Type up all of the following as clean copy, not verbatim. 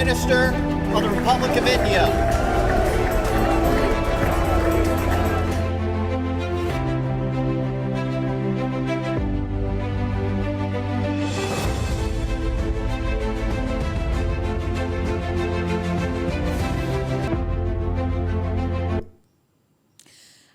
Minister of the Republic of India.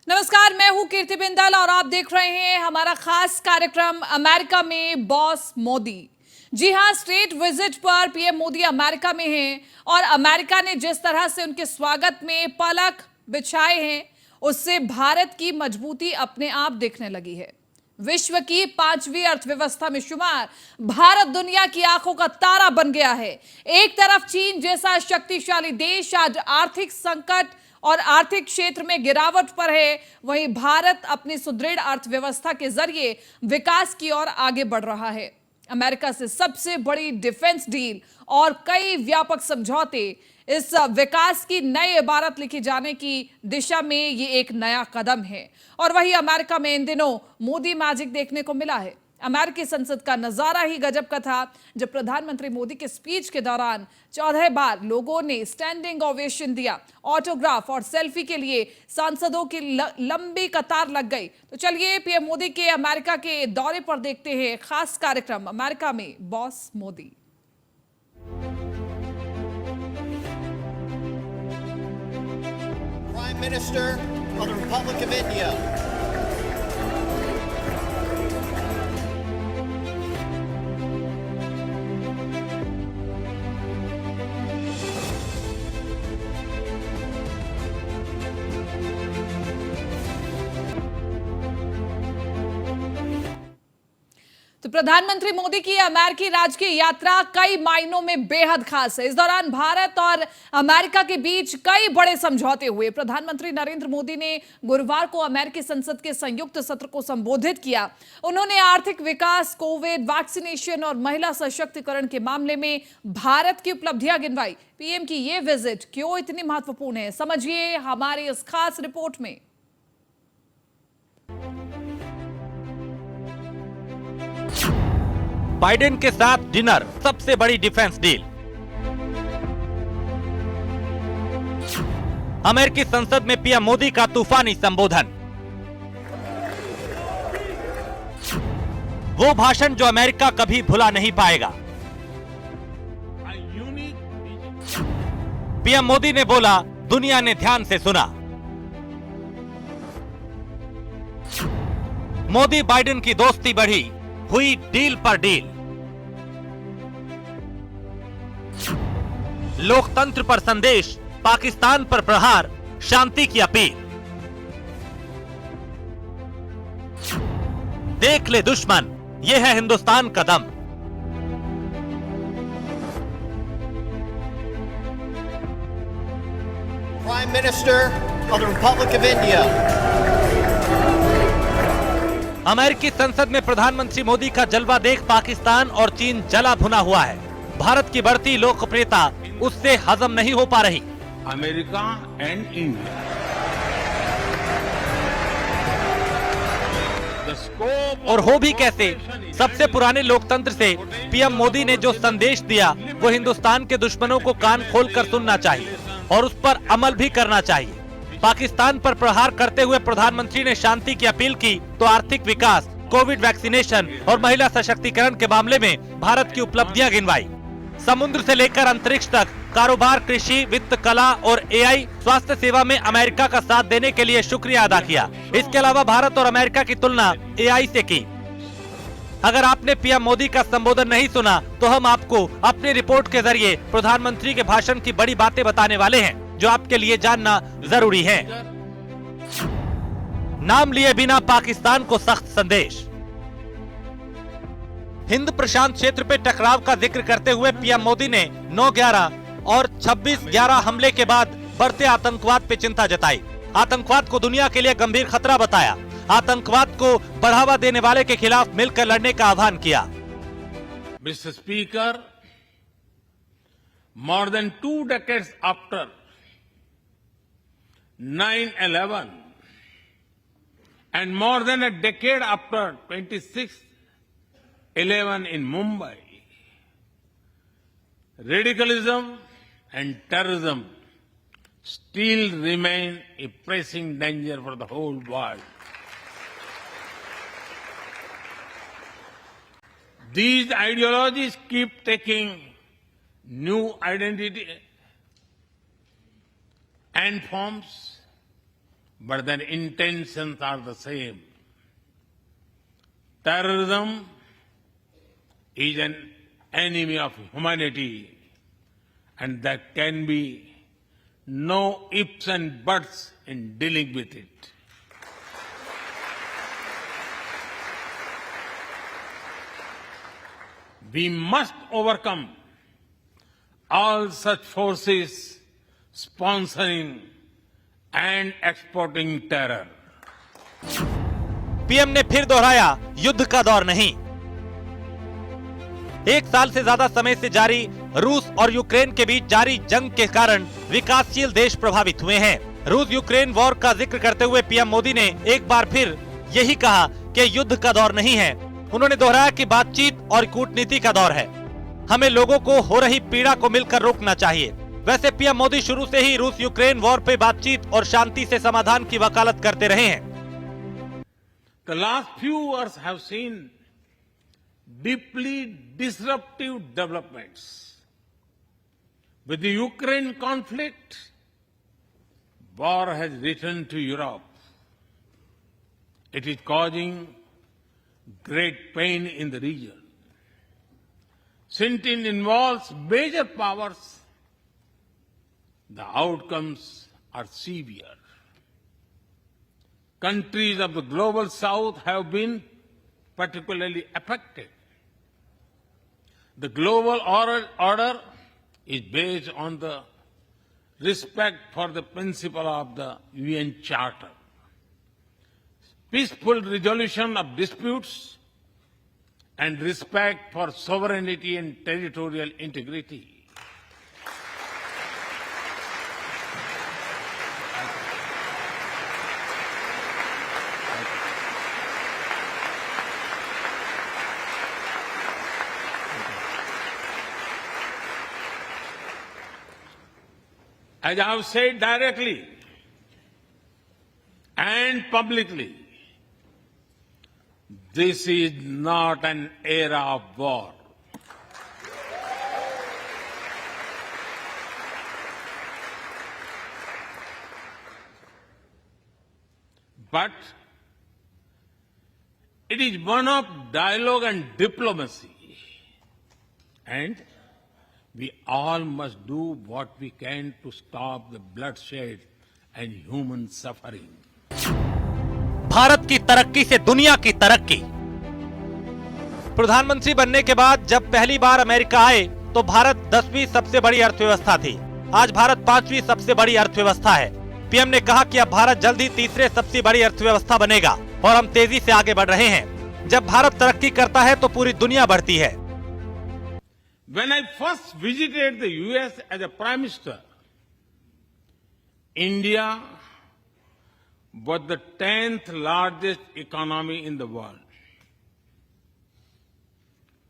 नमस्कार, मैं हूं कीर्ति बिंदल और आप देख रहे हैं हमारा खास कार्यक्रम अमेरिका में बॉस मोदी। जी हां, स्टेट विजिट पर पीएम मोदी अमेरिका में हैं और अमेरिका ने जिस तरह से उनके स्वागत में पलक बिछाए हैं, उससे भारत की मजबूती अपने आप दिखने लगी है। विश्व की 5वीं अर्थव्यवस्था में शुमार भारत दुनिया की आंखों का तारा बन गया है। एक तरफ चीन जैसा शक्तिशाली देश आज आर्थिक संकट और आर्थिक क्षेत्र में गिरावट पर है, वहीं भारत अपनी सुदृढ़ अर्थव्यवस्था के जरिए विकास की ओर आगे बढ़ रहा है। अमेरिका से सबसे बड़ी डिफेंस डील और कई व्यापक समझौते, इस विकास की नई इबारत लिखी जाने की दिशा में ये एक नया कदम है। और वही अमेरिका में इन दिनों मोदी मैजिक देखने को मिला है। अमेरिकी संसद का नजारा ही गजब का था, जब प्रधानमंत्री मोदी के स्पीच के दौरान 14 बार लोगों ने स्टैंडिंग ओवेशन दिया। ऑटोग्राफ और सेल्फी के लिए सांसदों की लंबी कतार लग गई। तो चलिए पीएम मोदी के अमेरिका के दौरे पर देखते हैं खास कार्यक्रम अमेरिका में boss Modi. Prime Minister of the Republic of India. तो प्रधानमंत्री मोदी की अमेरिकी राजकीय यात्रा कई मायनों में बेहद खास है। इस दौरान भारत और अमेरिका के बीच कई बड़े समझौते हुए। प्रधानमंत्री नरेंद्र मोदी ने गुरुवार को अमेरिकी संसद के संयुक्त सत्र को संबोधित किया। उन्होंने आर्थिक विकास, कोविड, वैक्सीनेशन और महिला सशक्तिकरण के मामले में भारत की उपलब्धियां गिनवाई। पीएम की यह विजिट क्यों इतनी महत्वपूर्ण है, समझिए हमारी इस खास रिपोर्ट में। बाइडेन के साथ डिनर, सबसे बड़ी डिफेंस डील। अमेरिकी संसद में पीएम मोदी का तूफानी संबोधन। वो भाषण जो अमेरिका कभी भुला नहीं पाएगा। पीएम मोदी ने बोला, दुनिया ने ध्यान से सुना। मोदी बाइडेन की दोस्ती बढ़ी, हुई डील पर डील। लोकतंत्र पर संदेश, पाकिस्तान पर प्रहार, शांति की अपील। देख ले दुश्मन, यह है हिंदुस्तान का दम। Prime Minister of the Republic of India. अमेरिकी संसद में प्रधानमंत्री मोदी का जलवा देख पाकिस्तान और चीन जला भुना हुआ है। भारत की बढ़ती लोकप्रियता उससे हजम नहीं हो पा रही। अमेरिका एंड इंडिया, और हो भी कैसे? सबसे पुराने लोकतंत्र से पीएम मोदी ने जो संदेश दिया, वो हिंदुस्तान के दुश्मनों को कान खोलकर सुनना चाहिए और उस पर अमल भी करना चाहिए। पाकिस्तान पर प्रहार करते हुए प्रधानमंत्री ने शांति की अपील की, तो आर्थिक विकास, कोविड वैक्सीनेशन और महिला सशक्तिकरण के मामले में भारत की उपलब्धियां गिनवाई। समुद्र से लेकर अंतरिक्ष तक कारोबार, कृषि, वित्त, कला और एआई, स्वास्थ्य सेवा में अमेरिका का साथ देने के लिए शुक्रिया अदा किया। इसके अलावा भारत और अमेरिका की तुलना एआई से की। अगर आपने पीएम मोदी का संबोधन नहीं सुना, तो हम आपको अपनी रिपोर्ट के जरिए प्रधानमंत्री के भाषण की बड़ी बातें बताने वाले हैं, जो आपके लिए जानना जरूरी है। नाम लिए बिना पाकिस्तान को सख्त संदेश। हिंद प्रशांत क्षेत्र पे टकराव का जिक्र करते हुए पीएम मोदी ने 9/11 और 26/11 हमले के बाद बढ़ते आतंकवाद पे चिंता जताई। आतंकवाद को दुनिया के लिए गंभीर खतरा बताया। आतंकवाद को बढ़ावा देने वाले के खिलाफ मिलकर लड़ने का आह्वान किया। Mister speaker, more than 2 decades after 9/11 and more than a decade after 26/11 in Mumbai, radicalism and terrorism still remain a pressing danger for the whole world. These ideologies keep taking new identity and forms, but their intentions are the same. Terrorism is an enemy of humanity, and there can be no ifs and buts in dealing with it. We must overcome all such forces sponsoring and exporting terror. PM ने फिर दोहराया, युद्ध का दौर नहीं। एक साल से ज्यादा समय से जारी रूस और यूक्रेन के बीच जारी जंग के कारण विकासशील देश प्रभावित हुए हैं। रूस यूक्रेन वॉर का जिक्र करते हुए पीएम मोदी ने एक बार फिर यही कहा कि युद्ध का दौर नहीं है। उन्होंने दोहराया कि बातचीत और कूटनीति का दौर है। हमें लोगों को हो रही पीड़ा को मिलकर रोकना चाहिए। वैसे पीएम मोदी शुरू से ही रूस यूक्रेन वॉर पे बातचीत और शांति से समाधान की वकालत करते रहे हैं। The last few years have seen deeply disruptive developments. With the Ukraine conflict, war has returned to Europe. It is causing great pain in the region. Since it involves major powers, the outcomes are severe. Countries of the global south have been particularly affected. The global order is based on the respect for the principle of the UN Charter, peaceful resolution of disputes, and respect for sovereignty and territorial integrity. As I have said directly and publicly, this is not an era of war. But it is one of dialogue and diplomacy. And we all must do what we can to stop the bloodshed and human suffering. Bharat की तरक्की से दुनिया की तरक्की। प्रधानमंत्री बनने के बाद जब पहली बार अमेरिका आए तो भारत 10वीं सबसे बड़ी अर्थव्यवस्था थी। आज भारत 5वीं सबसे बड़ी अर्थव्यवस्था है। पीएम ने कहा कि अब भारत जल्द ही तीसरे सबसे बड़ी अर्थव्यवस्था बनेगा और हम तेजी से आगे बढ़ रहे हैं। जब भारत तरक्की करता है तो पूरी दुनिया बढ़ती है। When I first visited the US as a Prime Minister, India was the 10th largest economy in the world.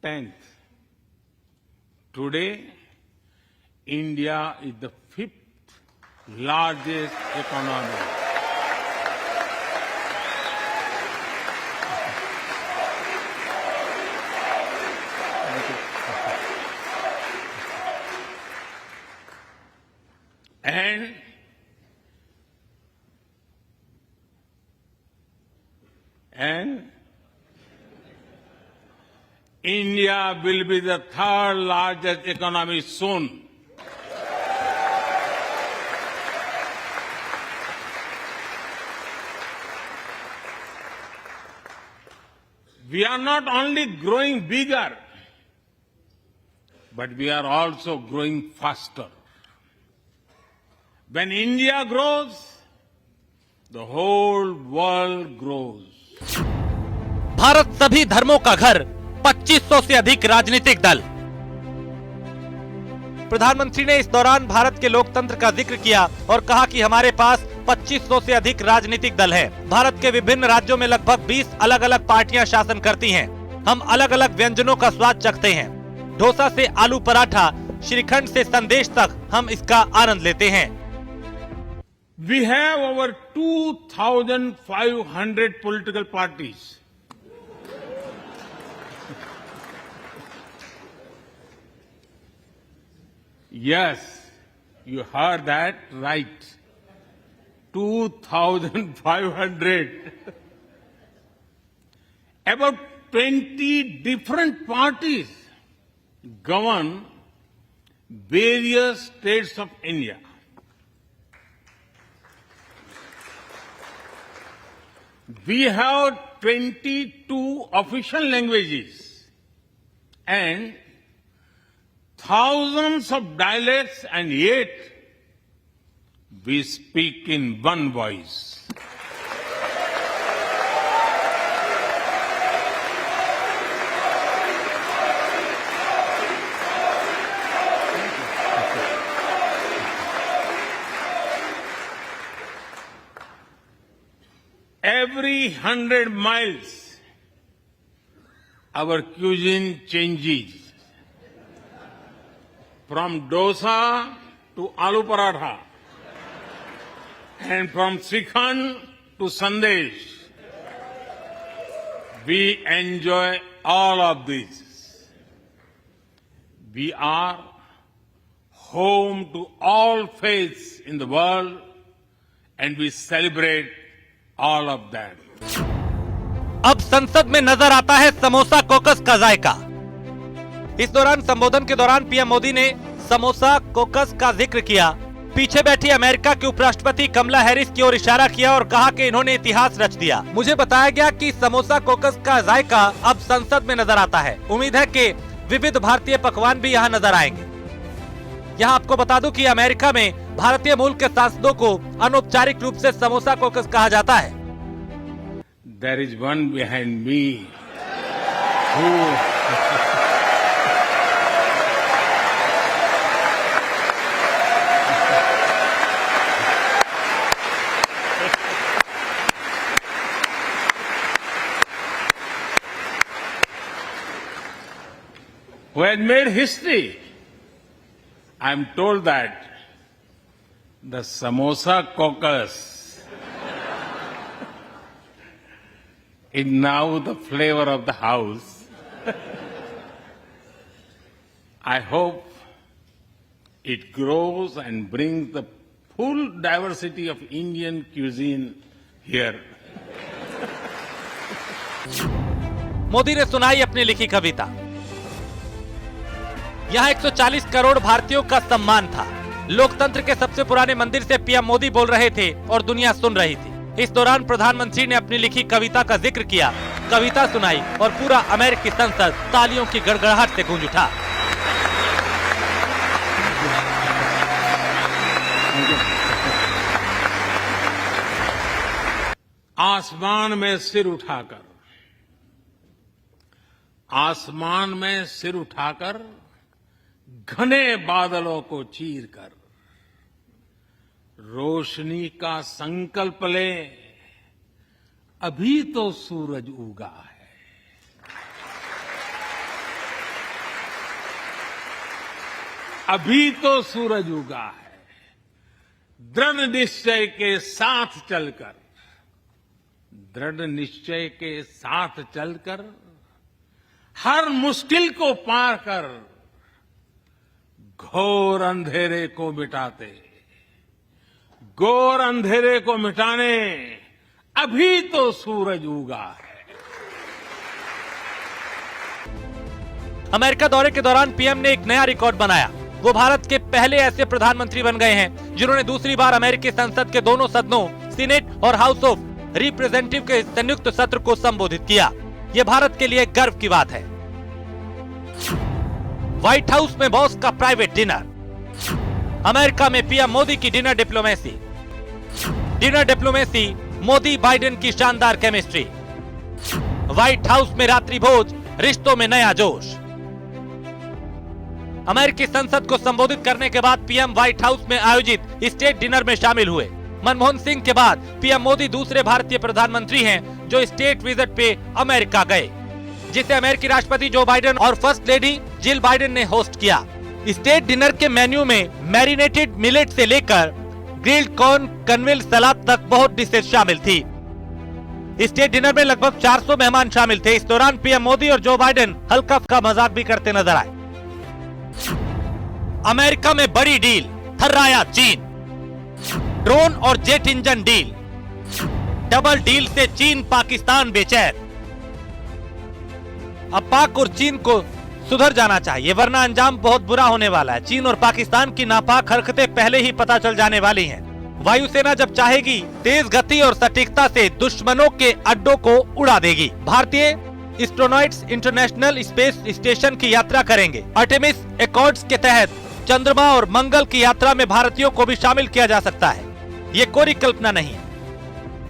10th. Today, India is the 5th largest economy. And India will be the 3rd largest economy soon. We are not only growing bigger, but we are also growing faster. When India grows, the whole world grows. Bharat सभी धर्मों का घर, 2500 से अधिक राजनीतिक दल। प्रधानमंत्री ने इस दौरान भारत के लोकतंत्र का जिक्र किया और कहा कि हमारे पास 2500 से अधिक राजनीतिक दल है। भारत के विभिन्न राज्यों में लगभग 20 अलग अलग पार्टियां शासन करती हैं। हम अलग अलग व्यंजनों का स्वाद चखते हैं। डोसा से आलू पराठा, श्रीखंड से संदेश तक हम इसका आनंद लेते हैं। We have over 2,500 political parties. Yes, you heard that right. 2,500. About 20 different parties govern various states of India. We have 22 official languages and thousands of dialects, and yet we speak in one voice. Every 100 miles, our cuisine changes. From dosa to aloo paratha, and from Shrikhand to Sandesh. We enjoy all of this. We are home to all faiths in the world, and we celebrate all of them. अब संसद में नजर आता है समोसा कोकस का जायका। इस दौरान संबोधन के दौरान पीएम मोदी ने समोसा कोकस का जिक्र किया। पीछे बैठी अमेरिका के उपराष्ट्रपति कमला हैरिस की ओर इशारा किया और कहा कि इन्होंने इतिहास रच दिया। मुझे बताया गया कि समोसा कोकस का जायका अब संसद में नजर आता है। उम्मीद है कि विविध भारतीय पकवान भी यहाँ नजर आएंगे। यहाँ आपको बता दूं कि अमेरिका में भारतीय मूल के सांसदों को अनौपचारिक रूप से समोसा कोकस कहा जाता है। There is one behind me who had made history. I am told that the samosa caucus is now the flavor of the house. I hope it grows and brings the full diversity of Indian cuisine here. Modi ने सुनाई अपनी लिखी कविता। यहाँ 140 करोड़ भारतीयों का सम्मान था। लोकतंत्र के सबसे पुराने मंदिर से पीएम मोदी बोल रहे थे और दुनिया सुन रही थी। इस दौरान प्रधानमंत्री ने अपनी लिखी कविता का जिक्र किया, कविता सुनाई और पूरा अमेरिकी संसद तालियों की गड़गड़ाहट से गूंज उठा। आसमान में सिर उठाकर घने बादलों को चीरकर रोशनी का संकल्प ले, अभी तो सूरज उगा है। अभी तो सूरज उगा है। दृढ़ निश्चय के साथ चलकर हर मुश्किल को पार कर घोर अंधेरे को मिटाने अभी तो सूरज उगा है। अमेरिका दौरे के दौरान पीएम ने एक नया रिकॉर्ड बनाया। वो भारत के पहले ऐसे प्रधानमंत्री बन गए हैं जिन्होंने दूसरी बार अमेरिकी संसद के दोनों सदनों, सीनेट और हाउस ऑफ रिप्रेजेंटेटिव के संयुक्त सत्र को संबोधित किया। ये भारत के लिए गर्व की बात है। व्हाइट हाउस में बॉस का प्राइवेट डिनर। अमेरिका में पीएम मोदी की डिनर डिप्लोमेसी, मोदी बाइडेन की शानदार केमिस्ट्री। व्हाइट हाउस में रात्रि भोज, रिश्तों में नया जोश। अमेरिकी संसद को संबोधित करने के बाद पीएम व्हाइट हाउस में आयोजित स्टेट डिनर में शामिल हुए। मनमोहन सिंह के बाद पीएम मोदी दूसरे भारतीय प्रधानमंत्री हैं जो स्टेट विजिट पे अमेरिका गए, जिसे अमेरिकी राष्ट्रपति जो बाइडेन और फर्स्ट लेडी जिल बाइडेन ने होस्ट किया। स्टेट डिनर के मेन्यू में मैरिनेटेड मिलेट से लेकर ग्रिल्ड कॉर्न, कन्वेल सलाद तक बहुत डिशेज शामिल थी। स्टेट डिनर में लगभग 400 मेहमान शामिल थे। इस दौरान पीएम मोदी और जो बाइडेन हल्का फुल्का मजाक भी करते नजर आए। अमेरिका में बड़ी डील, थर्राया चीन। ड्रोन और jet engine deal, double deal से चीन पाकिस्तान बेचैन। अब पाक और चीन को सुधर जाना चाहिए, वरना अंजाम बहुत बुरा होने वाला है। चीन और पाकिस्तान की नापाक हरकतें पहले ही पता चल जाने वाली हैं। वायुसेना जब चाहेगी तेज गति और सटीकता से दुश्मनों के अड्डों को उड़ा देगी। भारतीय एस्ट्रोनॉट्स इंटरनेशनल स्पेस स्टेशन की यात्रा करेंगे। आर्टेमिस एकॉर्ड्स के तहत चंद्रमा और मंगल की यात्रा में भारतीयों को भी शामिल किया जा सकता है। ये कोरी कल्पना नहीं है,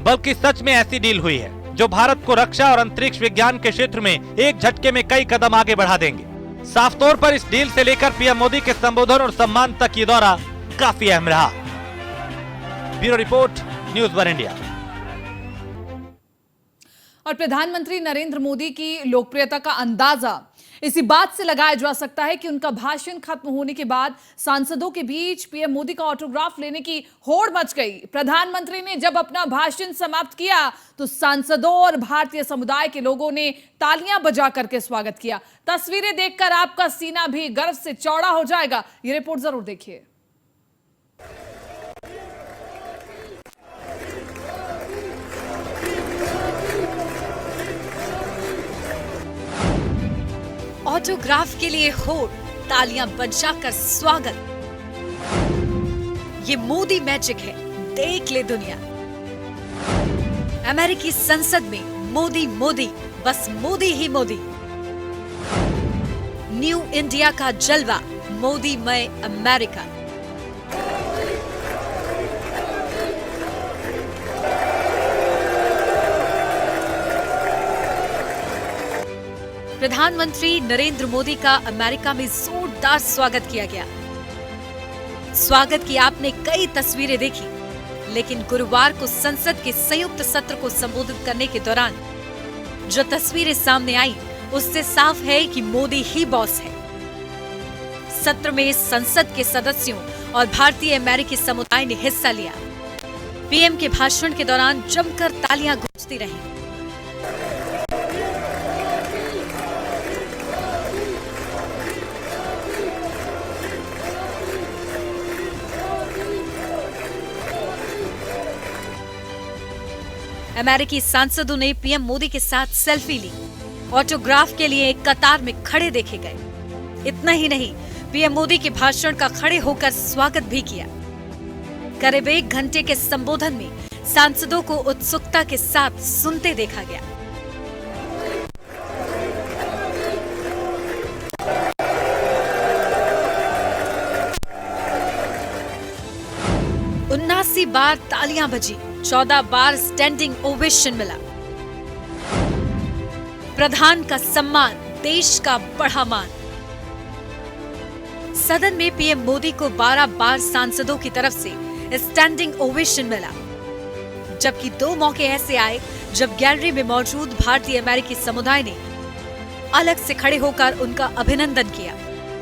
बल्कि सच में ऐसी डील हुई है जो भारत को रक्षा और अंतरिक्ष विज्ञान के क्षेत्र में एक झटके में कई कदम आगे बढ़ा देंगे। साफ तौर पर इस डील से लेकर पीएम मोदी के संबोधन और सम्मान तक ये दौरा काफी अहम रहा। Bureau report, news one India. और प्रधानमंत्री नरेंद्र मोदी की लोकप्रियता का अंदाजा इसी बात से लगाया जा सकता है कि उनका भाषण खत्म होने के बाद सांसदों के बीच पीएम मोदी का ऑटोग्राफ लेने की होड़ मच गई। प्रधानमंत्री ने जब अपना भाषण समाप्त किया तो सांसदों और भारतीय समुदाय के लोगों ने तालियां बजा करके स्वागत किया। तस्वीरें देखकर आपका सीना भी गर्व से चौड़ा हो जाएगा। ये रिपोर्ट जरूर देखिए। ऑटोग्राफ के लिए होड़, तालियां बजाकर स्वागत। ये मोदी मैजिक है, देख ले दुनिया। अमेरिकी संसद में मोदी मोदी, बस मोदी ही मोदी। न्यू इंडिया का जलवा, मोदीमय अमेरिका। प्रधानमंत्री नरेंद्र मोदी का अमेरिका में जोरदार स्वागत किया गया। स्वागत की आपने कई तस्वीरें देखी, लेकिन गुरुवार को संसद के संयुक्त सत्र को संबोधित करने के दौरान जो तस्वीरें सामने आई, उससे साफ है कि मोदी ही बॉस है। सत्र में संसद के सदस्यों और भारतीय अमेरिकी समुदाय ने हिस्सा लिया। पीएम के भाषण के दौरान जमकर तालियां गूंजती रहीं। अमेरिकी सांसदों ने पीएम मोदी के साथ सेल्फी ली। ऑटोग्राफ के लिए एक कतार में खड़े देखे गए। इतना ही नहीं, पीएम मोदी के भाषण का खड़े होकर स्वागत भी किया। करीब 1 घंटे के संबोधन में सांसदों को उत्सुकता के साथ सुनते देखा गया। उन्नासी बार तालियां बजी, 14 बार स्टैंडिंग ओवेशन मिला। प्रधान का सम्मान, देश का बढ़ा मान। सदन में पीएम मोदी को 12 बार सांसदों की तरफ से स्टैंडिंग ओवेशन मिला, जबकि 2 मौके ऐसे आए जब गैलरी में मौजूद भारतीय अमेरिकी समुदाय ने अलग से खड़े होकर उनका अभिनंदन किया।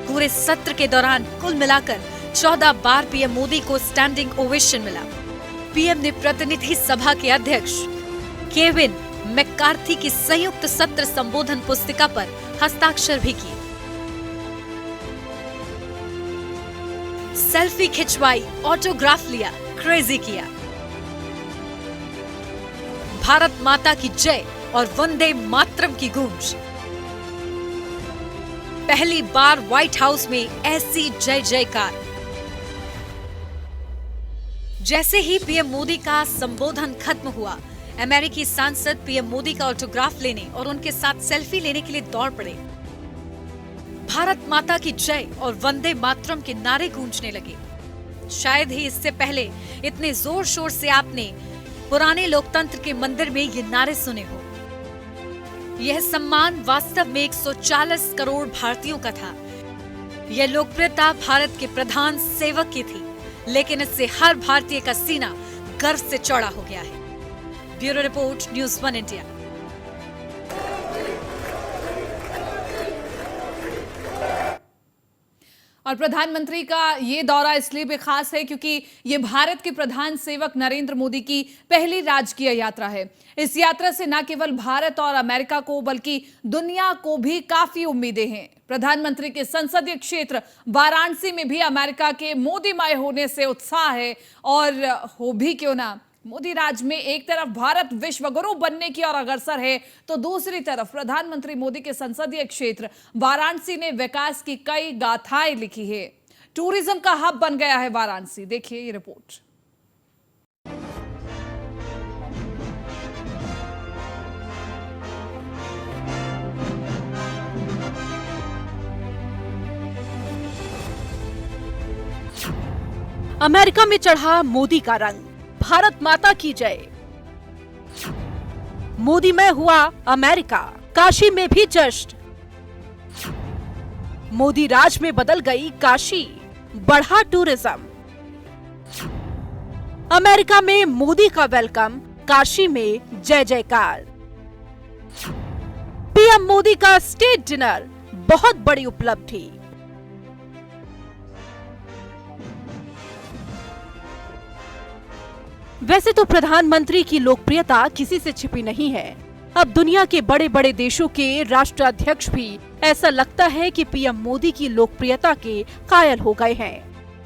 पूरे सत्र के दौरान कुल मिलाकर 14 बार पीएम मोदी को स्टैंडिंग ओवेशन मिला। पीएम ने प्रतिनिधि सभा के अध्यक्ष केविन मैकार्थी की संयुक्त सत्र संबोधन पुस्तिका पर हस्ताक्षर भी किए। सेल्फी खिंचवाई, ऑटोग्राफ लिया, क्रेजी किया। भारत माता की जय और वंदे मातरम की गूंज। पहली बार व्हाइट हाउस में ऐसी जय जयकार। जैसे ही पीएम मोदी का संबोधन खत्म हुआ, अमेरिकी सांसद पीएम मोदी का ऑटोग्राफ लेने और उनके साथ सेल्फी लेने के लिए दौड़ पड़े। भारत माता की जय और वंदे मातरम के नारे गूंजने लगे। शायद ही इससे पहले इतने जोर शोर से आपने पुराने लोकतंत्र के मंदिर में ये नारे सुने हो। यह सम्मान वास्तव में 140 करोड़ भारतीयों का था। यह लोकप्रियता भारत के प्रधान सेवक की थी, लेकिन इससे हर भारतीय का सीना गर्व से चौड़ा हो गया है। Bureau report, news one India. और प्रधानमंत्री का ये दौरा इसलिए भी खास है क्योंकि ये भारत के प्रधान सेवक नरेंद्र मोदी की पहली राजकीय यात्रा है। इस यात्रा से न केवल भारत और अमेरिका को बल्कि दुनिया को भी काफी उम्मीदें हैं। प्रधानमंत्री के संसदीय क्षेत्र वाराणसी में भी अमेरिका के मोदीमय होने से उत्साह है और हो भी क्यों ना, मोदी राज में एक तरफ भारत विश्वगुरु बनने की ओर अग्रसर है तो दूसरी तरफ प्रधानमंत्री मोदी के संसदीय क्षेत्र वाराणसी ने विकास की कई गाथाएं लिखी है। टूरिज्म का हब बन गया है वाराणसी। देखिए ये रिपोर्ट। अमेरिका में चढ़ा मोदी का रंग, भारत माता की जय। मोदी में हुआ अमेरिका, काशी में भी जश्न। मोदी राज में बदल गई काशी, बढ़ा टूरिज्म। अमेरिका में मोदी का वेलकम, काशी में जय जयकार। पीएम मोदी का स्टेट डिनर, बहुत बड़ी उपलब्धि। वैसे तो प्रधानमंत्री की लोकप्रियता किसी से छिपी नहीं है। अब दुनिया के बड़े बड़े देशों के राष्ट्राध्यक्ष भी ऐसा लगता है कि पीएम मोदी की लोकप्रियता के कायल हो गए हैं।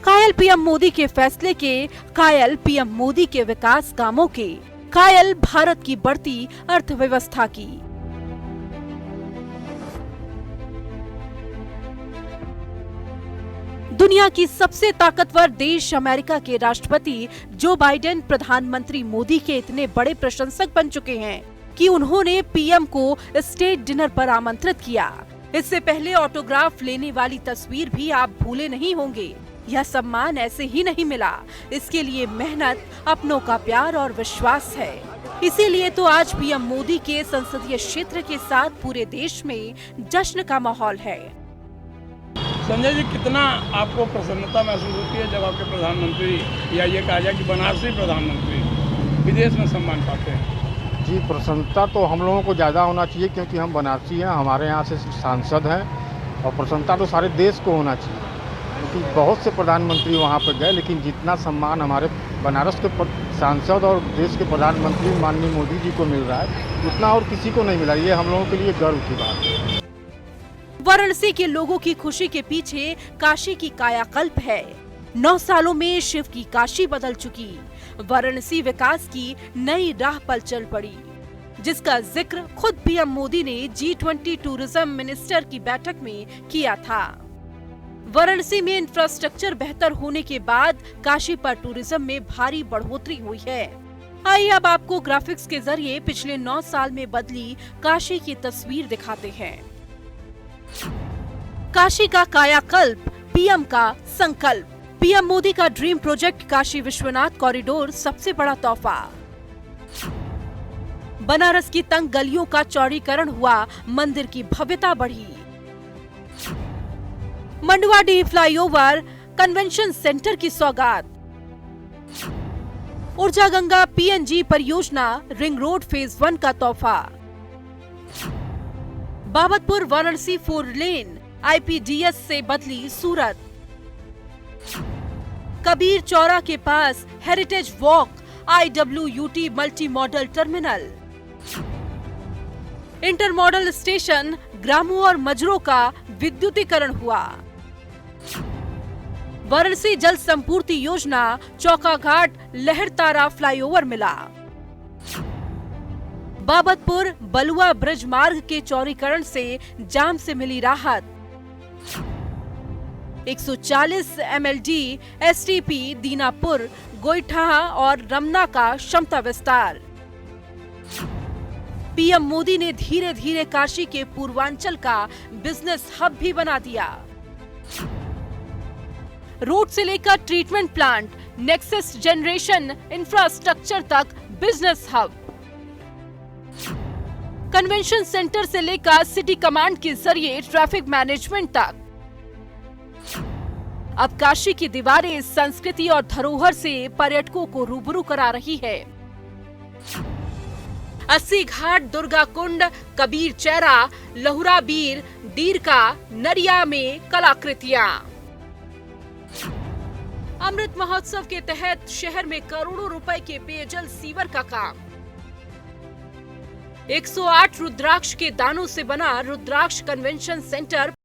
कायल पीएम मोदी के फैसले के, कायल पीएम मोदी के विकास कामों के, कायल भारत की बढ़ती अर्थव्यवस्था की। दुनिया की सबसे ताकतवर देश अमेरिका के राष्ट्रपति जो बाइडेन प्रधानमंत्री मोदी के इतने बड़े प्रशंसक बन चुके हैं कि उन्होंने पीएम को स्टेट डिनर पर आमंत्रित किया। इससे पहले ऑटोग्राफ लेने वाली तस्वीर भी आप भूले नहीं होंगे। यह सम्मान ऐसे ही नहीं मिला, इसके लिए मेहनत, अपनों का प्यार और विश्वास है। इसीलिए तो आज पीएम मोदी के संसदीय क्षेत्र के साथ पूरे देश में जश्न का माहौल है। संजय जी, कितना आपको प्रसन्नता महसूस होती है जब आपके प्रधानमंत्री या ये कहा जाए कि बनारसी प्रधानमंत्री विदेश में सम्मान पाते हैं? जी, प्रसन्नता तो हम लोगों को ज़्यादा होना चाहिए क्योंकि हम बनारसी हैं, हमारे यहाँ से सांसद हैं, और प्रसन्नता तो सारे देश को होना चाहिए क्योंकि बहुत से प्रधानमंत्री वहाँ पर गए, लेकिन जितना सम्मान हमारे बनारस के सांसद और देश के प्रधानमंत्री माननीय मोदी जी को मिल रहा है उतना और किसी को नहीं मिला। ये हम लोगों के लिए गर्व की बात है। वाराणसी के लोगों की खुशी के पीछे काशी की कायाकल्प है। 9 सालों में शिव की काशी बदल चुकी। वाराणसी विकास की नई राह पर चल पड़ी, जिसका जिक्र खुद पीएम मोदी ने G20 टूरिज्म मिनिस्टर की बैठक में किया था। वाराणसी में इंफ्रास्ट्रक्चर बेहतर होने के बाद काशी पर टूरिज्म में भारी बढ़ोतरी हुई है। आइए अब आपको ग्राफिक्स के जरिए पिछले 9 साल में बदली काशी की तस्वीर दिखाते हैं। काशी का कायाकल्प, पीएम का संकल्प। पीएम मोदी का dream project Kashi Vishwanath corridor सबसे बड़ा तोहफा। बनारस की तंग गलियों का चौड़ीकरण हुआ, मंदिर की भव्यता बढ़ी। मंडुआडीह फ्लाईओवर, कन्वेंशन सेंटर की सौगात। ऊर्जा गंगा पीएनजी परियोजना, रिंग रोड फेज 1 का तोहफा। बाबतपुर वाराणसी 4 लेन, आईपीडीएस से बदली सूरत। कबीर चौरा के पास heritage walk, IWUT multi modal terminal. Intermodal station, ग्रामों और मजरों का विद्युतीकरण हुआ। वाराणसी जल संपूर्ति योजना, चौकाघाट लहरतारा फ्लाईओवर मिला। बाबतपुर बलुआ ब्रिज मार्ग के चौड़ीकरण से जाम से मिली राहत। 140 MLD STP दीनापुर, गोईठा और रमना का क्षमता विस्तार। पीएम मोदी ने धीरे धीरे काशी के पूर्वांचल का बिजनेस हब भी बना दिया। रोड से लेकर treatment plant, nexus generation infrastructure तक बिजनेस हब। कन्वेंशन सेंटर से लेकर सिटी कमांड के जरिए ट्रैफिक मैनेजमेंट तक। अब काशी की दीवारें संस्कृति और धरोहर से पर्यटकों को रूबरू करा रही है। 80 घाट, दुर्गा कुंड, कबीर चेहरा, लहुरा बीर, दीर का, नरिया में कलाकृतियां। अमृत महोत्सव के तहत शहर में करोड़ों रुपए के पेयजल सीवर का काम। 108 रुद्राक्ष के दानों से बना रुद्राक्ष कन्वेंशन सेंटर